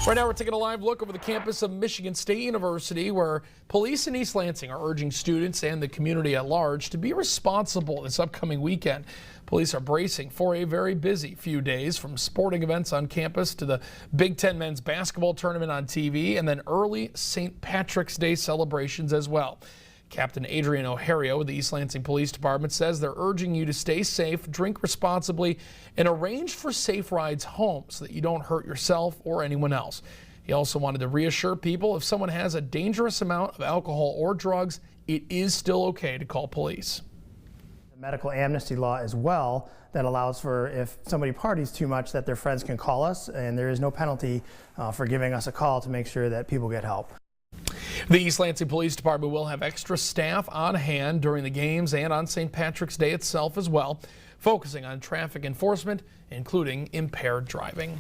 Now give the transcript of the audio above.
Right now, we're taking a live look over the campus of Michigan State University, where police in East Lansing are urging students and the community at large to be responsible this upcoming weekend. Police are bracing for a very busy few days, from sporting events on campus to the Big Ten men's basketball tournament on TV, and then early St. Patrick's Day celebrations as well. Captain Adrian O'Hara with the East Lansing Police Department says they're urging you to stay safe, drink responsibly, and arrange for safe rides home so that you don't hurt yourself or anyone else. He also wanted to reassure people if someone has a dangerous amount of alcohol or drugs, it is still okay to call police. The medical amnesty law as well that allows for, if somebody parties too much, that their friends can call us, and there is no penalty for giving us a call to make sure that people get help. The East Lansing Police Department will have extra staff on hand during the games and on St. Patrick's Day itself as well, focusing on traffic enforcement, including impaired driving.